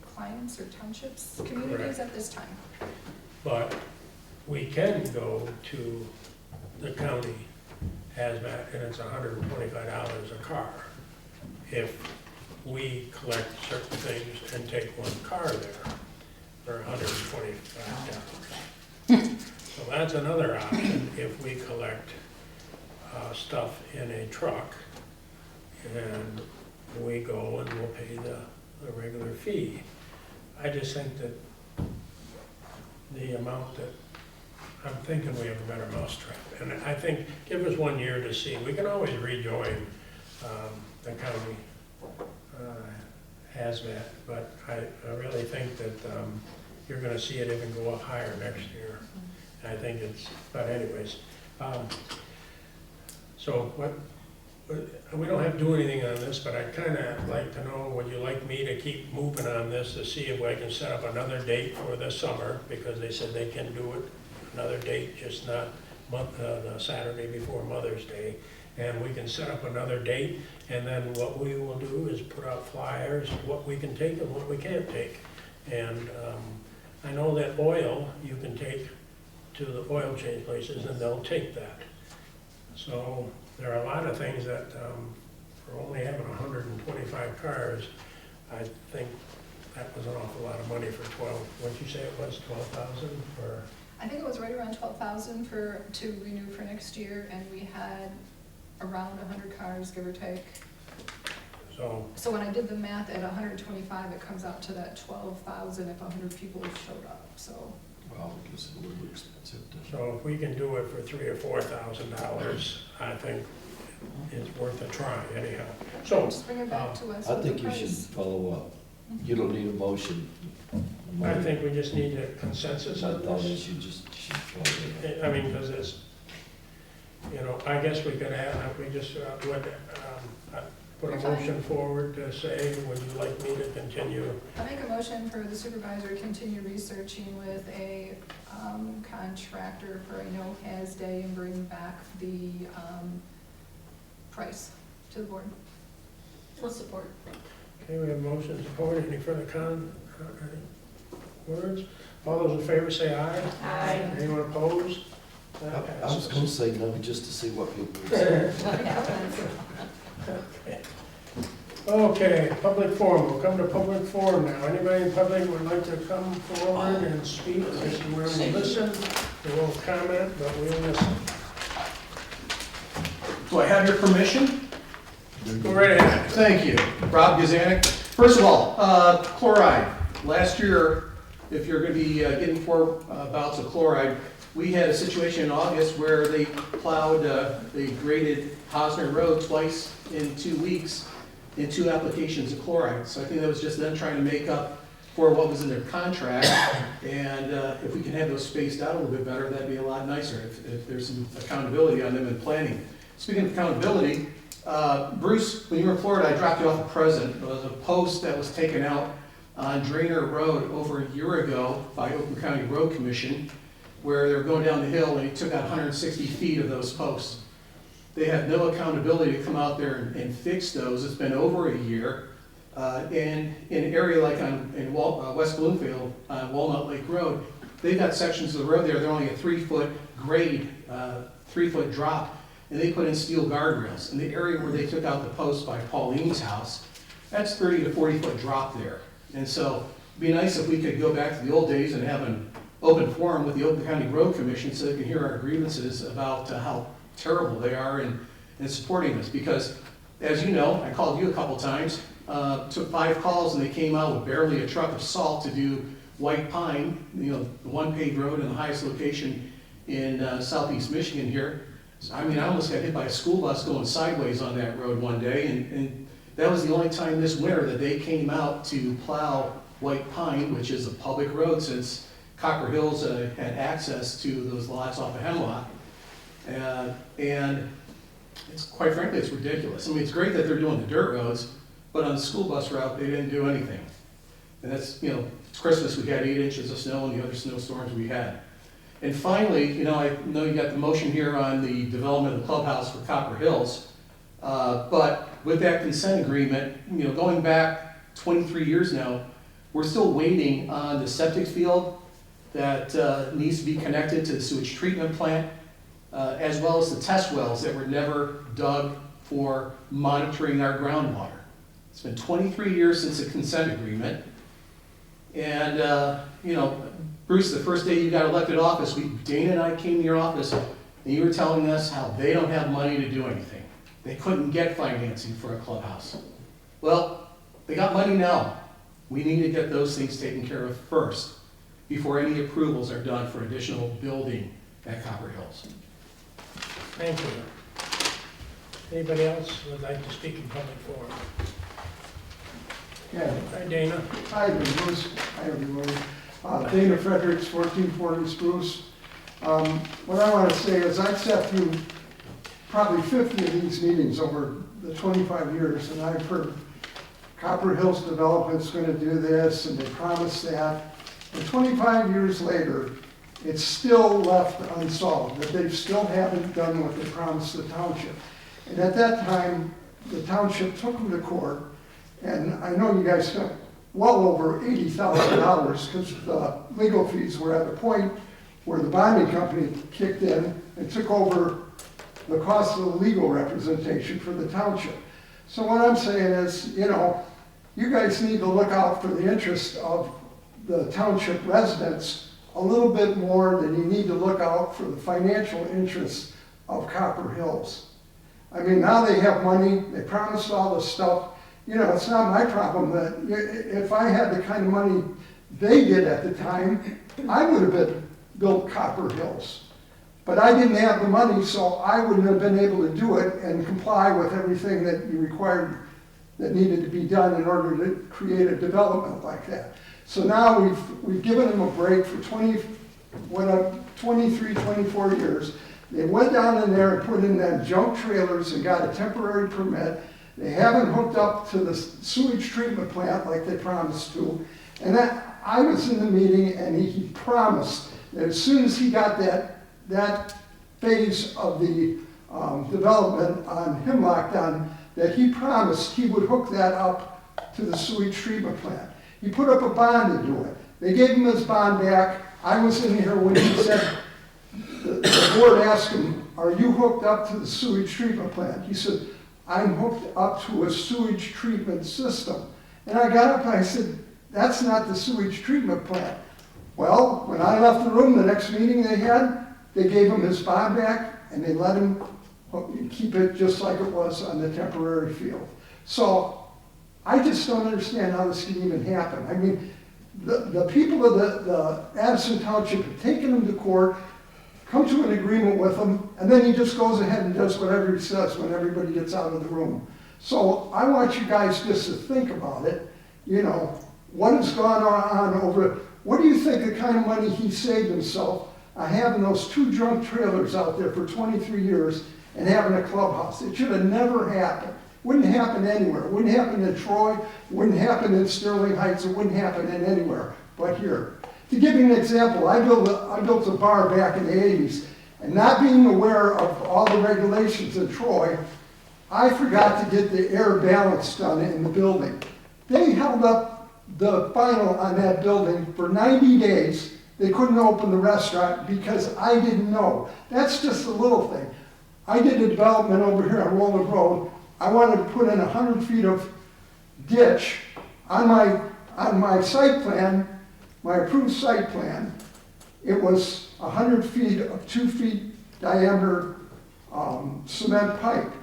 clients or townships, communities Correct. at this time. But we can go to the county hazmat, and it's $125 a car if we collect certain things and take one car there for $125. So that's another option if we collect stuff in a truck, and we go and we'll pay the regular fee. I just think that the amount that, I'm thinking we have a better mousetrap. And I think, give us 1 year to see. We can always rejoin the county hazmat, but I really think that you're gonna see it even go up higher next year. I think it's, but anyways. So we don't have to do anything on this, but I'd kind of like to know, would you like me to keep moving on this to see if I can set up another date for the summer? Because they said they can do it another date, just not the Saturday before Mother's Day. And we can set up another date, and then what we will do is put out flyers, what we can take and what we can't take. And I know that oil, you can take to the oil change places and they'll take that. So there are a lot of things that, for only having 125 cars, I think that was an awful lot of money for 12, what'd you say it was, 12,000 for? I think it was right around 12,000 to renew for next year, and we had around 100 cars, give or take. So when I did the math at 125, it comes out to that 12,000 if 100 people showed up, so. Well, I guess it's a little expensive. So if we can do it for $3,000 or $4,000, I think it's worth a try anyhow. So Just bring it back to us I with the think you should price. follow up. You don't need a motion. I think we just need a consensus My on thought this. is you just should follow it up. I mean, because it's, you know, I guess we could have, we just would put a motion forward to say, would you like me to continue? I make a motion for the supervisor to continue researching with a contractor for a no-haz day and bring back the price to the board. I'll support. Okay, we have motion support. Any further words? All those in favor say aye. Aye. Anyone opposed? That I was passes. going to say no, just to see what people would say. Okay, public forum. We'll come to public forum now. Anybody in public would like to come forward and speak? This is where we listen. We won't comment, but we'll listen. Do I have your permission? Go right ahead. Thank you. Rob Gazanik. First of all, chloride. Last year, if you're going to be getting 4 bouts of chloride, we had a situation in August where they plowed, they graded Hosner Road twice in 2 weeks in 2 applications of chloride. So I think that was just them trying to make up for what was in their contract. And if we can have those spaced out a little bit better, that'd be a lot nicer if there's some accountability on them in planning. Speaking of accountability, Bruce, when you were in Florida, I dropped you off a present. It was a post that was taken out on Drainer Road over a year ago by Oakland County Road Commission, where they were going down the hill and he took out 160 feet of those posts. They have no accountability to come out there and fix those. It's been over a year. And in an area like in West Bloomfield, on Walnut Lake Road, they've got sections of the road there, they're only a 3-foot grade, 3-foot drop, and they put in steel guardrails. In the area where they took out the post by Pauline's house, that's 30 to 40-foot drop there. And so it'd be nice if we could go back to the old days and have an open forum with the Oakland County Road Commission so they can hear our grievances about how terrible they are in supporting us. Because, as you know, I called you a couple times, took 5 calls and they came out with barely a truck of salt to do White Pine, you know, the 1 paved road in the highest location in southeast Michigan here. So, I mean, I almost got hit by a school bus going sideways on that road one day, and that was the only time this winter that they came out to plow White Pine, which is a public road since Copper Hills had access to those lots off of Hemlock. And it's, quite frankly, it's ridiculous. I mean, it's great that they're doing the dirt roads, but on the school bus route, they didn't do anything. And that's, you know, it's Christmas, we had 8 inches of snow and the other snowstorms we had. And finally, you know, I know you got the motion here on the development of the clubhouse for Copper Hills, but with that consent agreement, you know, going back 23 years now, we're still waiting on the septic field that needs to be connected to the sewage treatment plant, as well as the test wells that were never dug for monitoring our groundwater. It's been 23 years since the consent agreement. And, you know, Bruce, the first day you got elected office, Dana and I came to your office and you were telling us how they don't have money to do anything. They couldn't get financing for a clubhouse. Well, they got money now. We need to get those things taken care of first before any approvals are done for additional building at Copper Hills. Thank you. Anybody else would like to speak in public forum? Yeah. Hi, Dana. Hi, Bruce. Hi, everybody. Dana Fredericks, 1440 Spruce. What I want to say is I've sat through probably 50 of these meetings over the 25 years, and I've heard Copper Hills Development's going to do this, and they promised that. And 25 years later, it's still left unsolved, that they still haven't done what they promised the township. And at that time, the township took them to court, and I know you guys spent well over $80,000 because the legal fees were at a point where the bonding company kicked in and took over the cost of the legal representation for the township. So what I'm saying is, you know, you guys need to look out for the interest of the township residents a little bit more than you need to look out for the financial interests of Copper Hills. I mean, now they have money, they promised all this stuff. You know, it's not my problem that if I had the kind of money they did at the time, I would have built Copper Hills. But I didn't have the money, so I wouldn't have been able to do it and comply with everything that you required that needed to be done in order to create a development like that. So now we've given them a break for 23, 24 years. They went down in there and put in them junk trailers and got a temporary permit. They haven't hooked up to the sewage treatment plant like they promised to. And I was in the meeting and he promised that as soon as he got that phase of the development on Hemlock done, that he promised he would hook that up to the sewage treatment plant. He put up a bond to do it. They gave him his bond back. I was in here when he said, the board asked him, are you hooked up to the sewage treatment plant? He said, I'm hooked up to a sewage treatment system. And I got up and I said, that's not the sewage treatment plant. Well, when I left the room, the next meeting they had, they gave him his bond back and they let him keep it just like it was on the temporary field. So I just don't understand how this can even happen. I mean, the people of the Addison Township have taken him to court. come to an agreement with him, and then he just goes ahead and does whatever he says when everybody gets out of the room. So I want you guys just to think about it, you know, what has gone on over, what do you think the kind of money he saved himself having those 2 junk trailers out there for 23 years and having a clubhouse? It should have never happened. Wouldn't happen anywhere. It wouldn't happen in Troy, wouldn't happen in Sterling Heights, it wouldn't happen in anywhere but here. To give you an example, I built a bar back in the 80s, and not being aware of all the regulations in Troy, I forgot to get the air balance done in the building. They held up the final on that building for 90 days. They couldn't open the restaurant because I didn't know. That's just a little thing. I did a development over here on Roland Road. I wanted to put in 100 feet of ditch on my site plan, my approved site plan. It was 100 feet of 2 feet diameter cement pipe.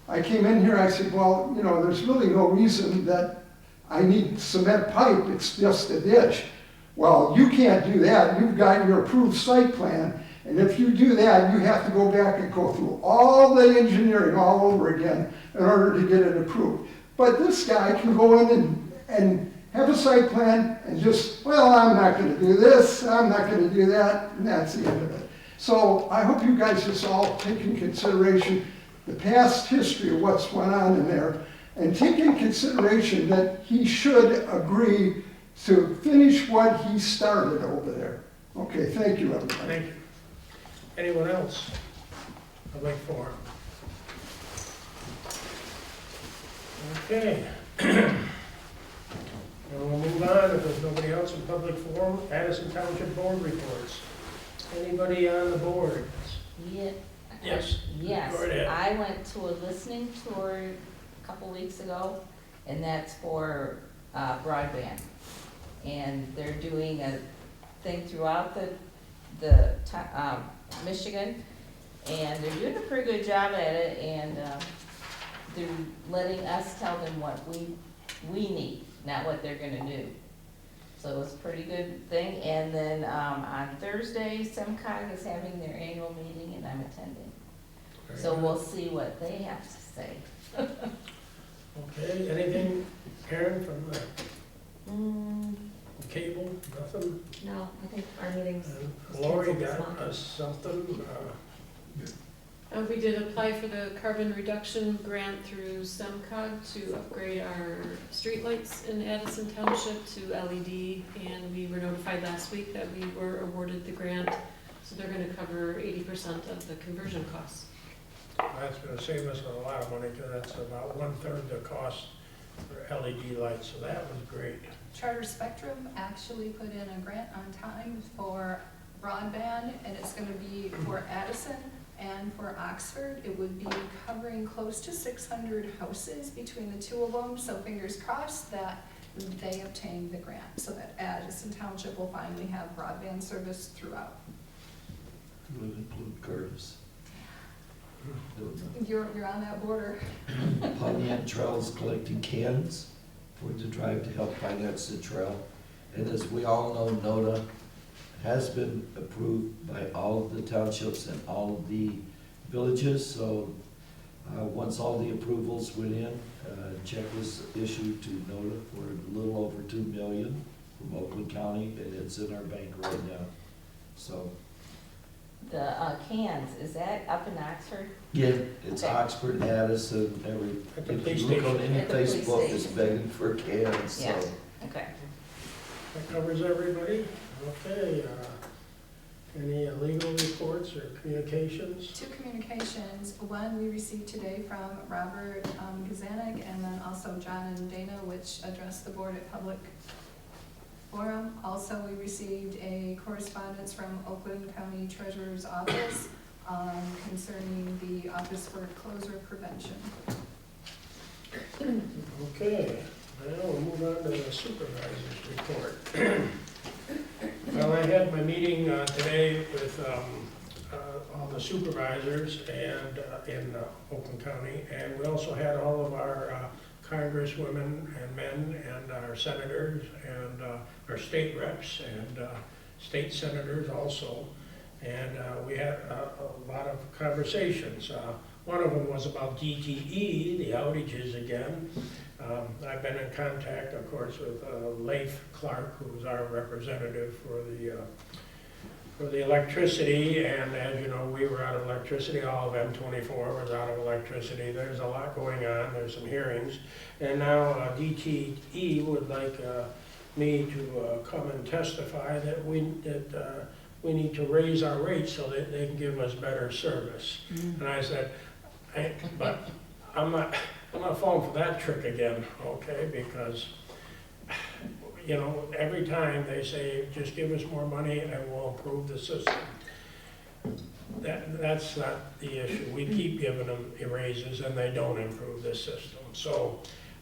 I came in here, I said, well, you know, there's really no reason that I need cement pipe, it's just a ditch. Well, you can't do that, you've got your approved site plan, and if you do that, you have to go back and go through all the engineering all over again in order to get it approved. But this guy can go in and have a site plan and just, well, I'm not gonna do this, I'm not gonna do that, and that's the end of it. So I hope you guys just all take in consideration the past history of what's went on in there, and take in consideration that he should agree to finish what he started over there. Okay, thank you, everybody. Thank you. Anyone else? Public forum. Okay. And we'll move on, if there's nobody else in public forum. Addison Township Board reports. Anybody on the board? Yeah. Yes. Yes, Go right ahead. I went to a listening tour a couple weeks ago, and that's for broadband. And they're doing a thing throughout Michigan, and they're doing a pretty good job at it, and they're letting us tell them what we need, not what they're gonna do. So it's a pretty good thing. And then on Thursday, SEMCOG is having their annual meeting, and I'm attending. Very So good. we'll see what they have to say. Okay, anything, Karen, from the cable, nothing? No, I think our meeting's And Lori got us something, We did apply for the carbon reduction grant through SEMCOG to upgrade our streetlights in Addison Township to LED, and we were notified last week that we were awarded the grant, so they're gonna cover 80% of the conversion costs. that's gonna save us a lot of money, because that's about 1/3 the cost for LED lights, so that was great. Charter Spectrum actually put in a grant on time for broadband, and it's gonna be for Addison and for Oxford. It would be covering close to 600 houses between the two of them, so fingers crossed that they obtain the grant, so that Addison Township will finally have broadband service throughout. Would include Curtis. You're on that border. Pontiac Trail's collecting cans for the drive to help finance the trail. And as we all know, NODA has been approved by all of the townships and all of the villages. So once all the approvals went in, a check was issued to NODA for a little over $2 million from Oakland County, and it's in our bank right now. So The cans, is that up in Oxford? yeah, it's Okay. Oxford, Addison, At the if police you look on station. any At the police Facebook, it's station. begging for cans, so. Yeah. Okay. That covers everybody? Okay, any legal reports or communications? 2 communications. One we received today from Robert Gazanik, and then also John and Dana, which addressed the board at public forum. Also, we received a correspondence from Oakland County Treasurer's Office concerning the Office for Closure Prevention. Okay, now we'll move on to the supervisor's report. Well, I had my meeting today with all the supervisors and in Oakland County, and we also had all of our congresswomen and men and our senators and our state reps and state senators also. And we had a lot of conversations. One of them was about DTE, the outages again. I've been in contact, of course, with Leif Clark, who's our representative for the electricity, and as you know, we were out of electricity, all of M24 was out of electricity. There's a lot going on, there's some hearings, and now DTE would like me to come and testify that we need to raise our rates so that they can give us better service. And I said, but I'm not falling for that trick again, okay, because you know, every time they say, just give us more money and we'll improve the system. That's not the issue. We keep giving them raises and they don't improve the system. So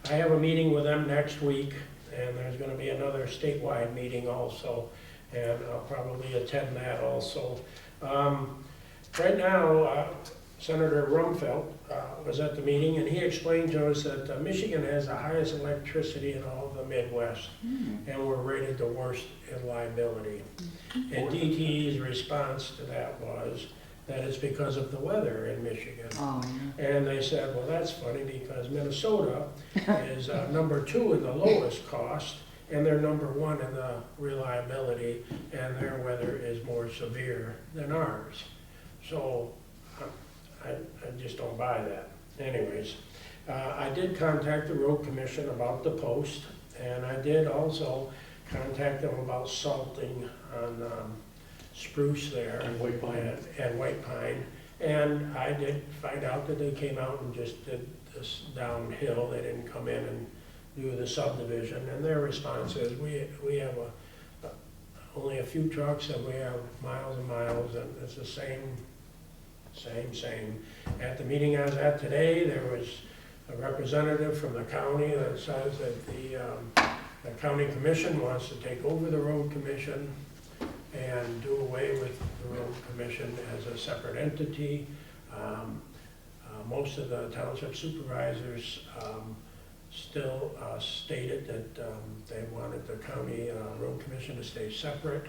I have a meeting with them next week, and there's gonna be another statewide meeting also, and I'll probably attend that also. Right now, Senator Rumfeld was at the meeting, and he explained to us that Michigan has the highest electricity in all of the Midwest, and we're rated the worst in liability. And DTE's response to that was that it's because of the weather in Michigan. And they said, well, that's funny because Minnesota is #2 in the lowest cost, and they're #1 in the reliability, and their weather is more severe than ours. So I just don't buy that. Anyways, I did contact the road commission about the post, and I did also contact them about salting on spruce there. And white pine. And white pine. And I did find out that they came out and just did this downhill. They didn't come in and do the subdivision. And their response is, we have only a few trucks and we have miles and miles, and it's the same. At the meeting I was at today, there was a representative from the county that says that the county commission wants to take over the road commission and do away with the road commission as a separate entity. Most of the township supervisors still stated that they wanted the county road commission to stay separate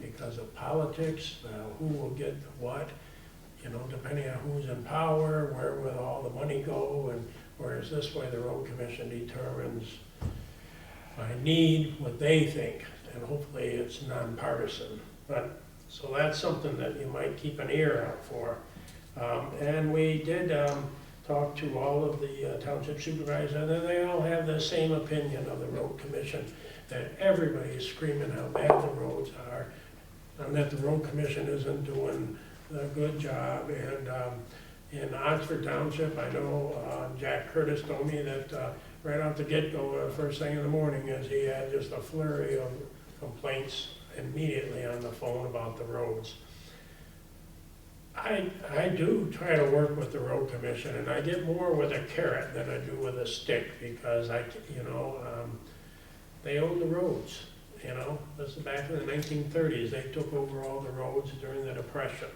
because of politics, who will get what. You know, depending on who's in power, where will all the money go, and whereas this way the road commission determines by need what they think, and hopefully it's nonpartisan. But so that's something that you might keep an ear out for. And we did talk to all of the township supervisors, and they all have the same opinion of the road commission, that everybody is screaming how bad the roads are, and that the road commission isn't doing a good job. And in Oxford Township, I know Jack Curtis told me that right off the get-go, first thing in the morning, is he had just a flurry of complaints immediately on the phone about the roads. I do try to work with the road commission, and I get more with a carrot than I do with a stick, because they own the roads. You know, this is back in the 1930s. They took over all the roads during the Depression.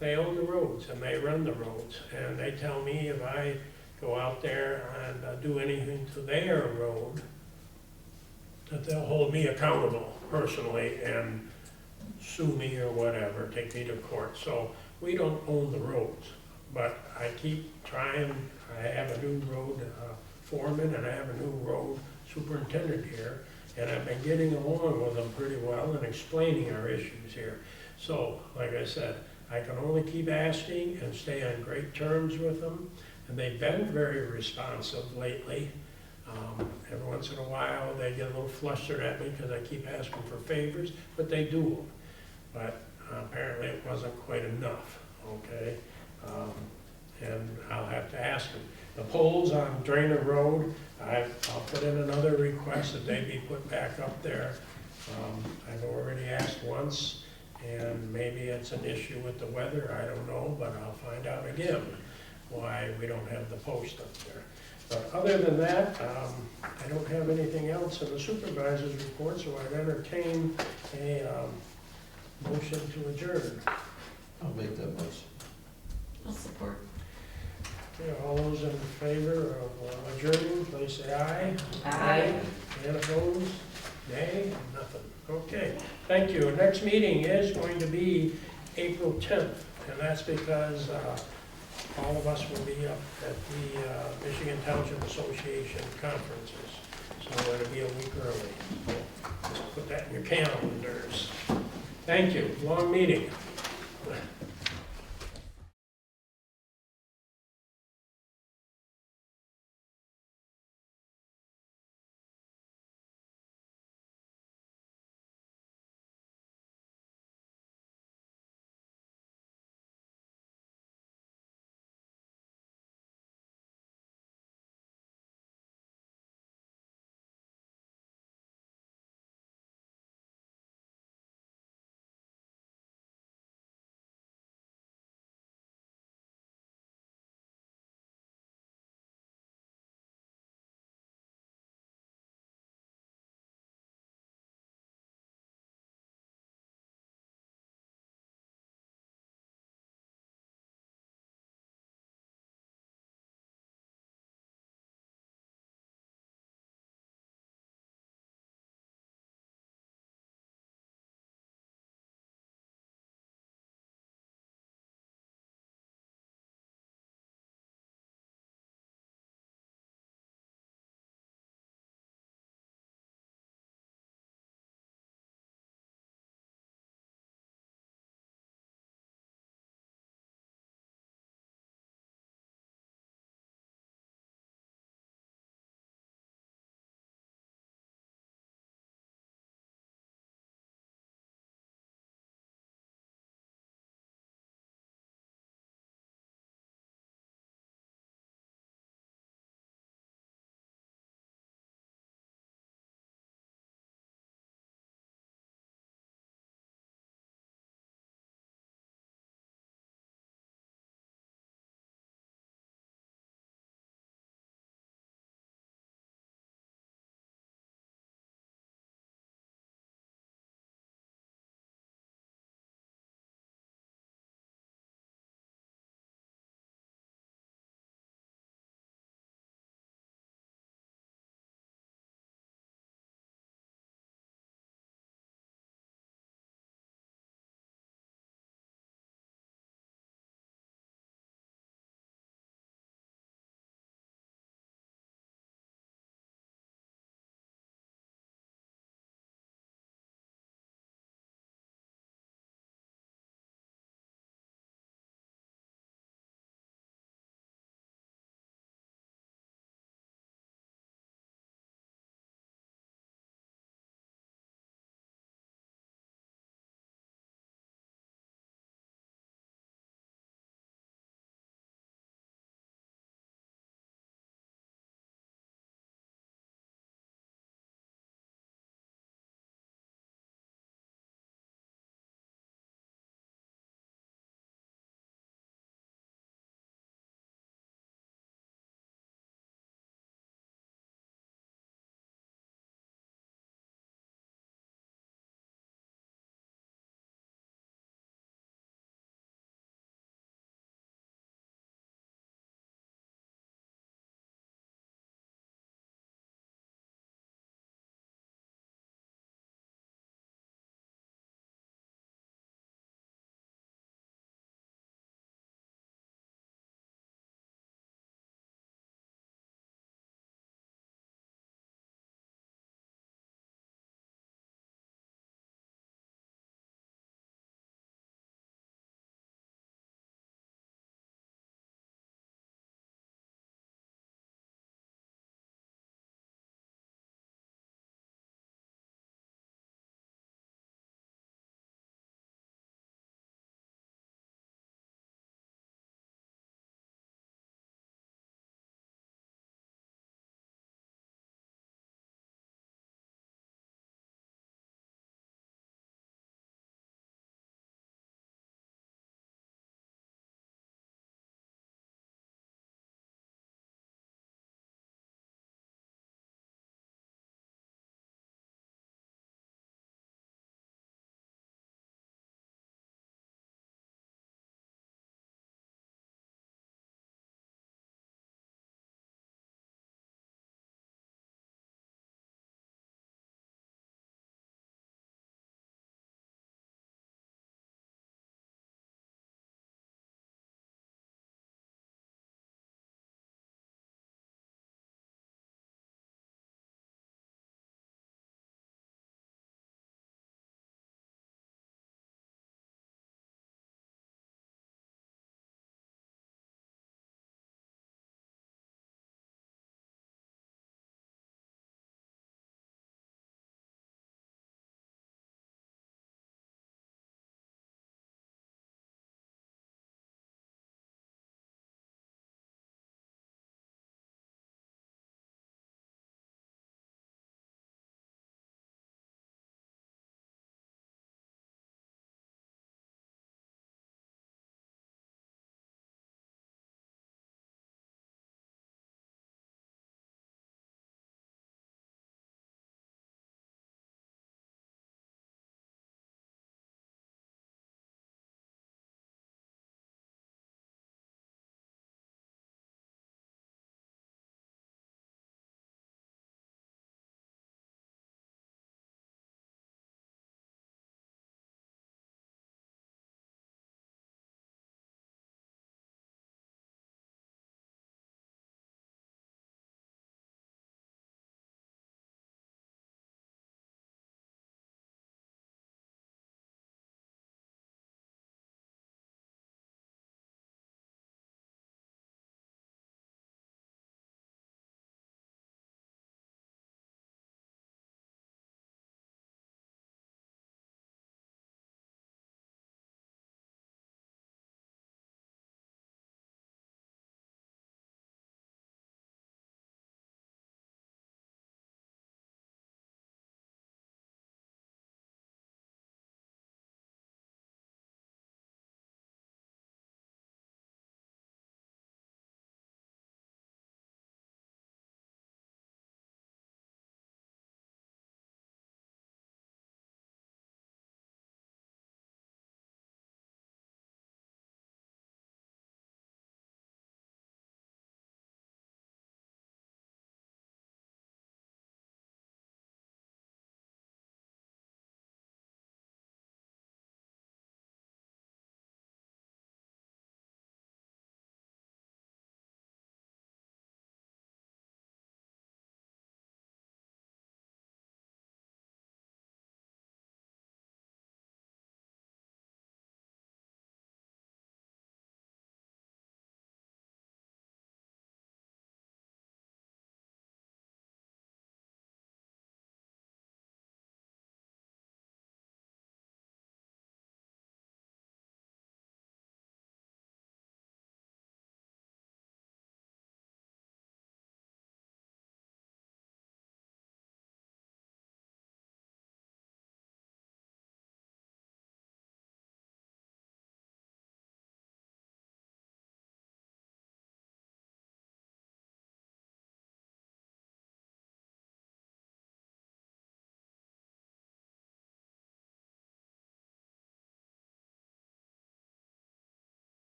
They own the roads and they run the roads, and they tell me if I go out there and do anything to their road, that they'll hold me accountable personally and sue me or whatever, take me to court. So we don't own the roads, but I keep trying. I have a new road foreman and I have a new road superintendent here, and I've been getting along with them pretty well and explaining our issues here. So, like I said, I can only keep asking and stay on great terms with them, and they've been very responsive lately. Every once in a while, they get a little flustered at me because I keep asking for favors, but they do them. But apparently it wasn't quite enough, okay? And I'll have to ask them. The poles on Drainer Road, I'll put in another request that they be put back up there. I've already asked once, and maybe it's an issue with the weather, I don't know, but I'll find out again why we don't have the post up there. But other than that, I don't have anything else in the supervisor's report, so I'd entertain a motion to adjourn. I'll make that motion. I'll support. Okay, all those in favor of adjourning, please say aye. Aye. And opposed? Nay? Nothing. Okay, thank you. Next meeting is going to be April 10th, and that's because all of us will be up at the Michigan Township Association conferences, so it'll be a week early. Just put that in your calendars. Thank you, long meeting.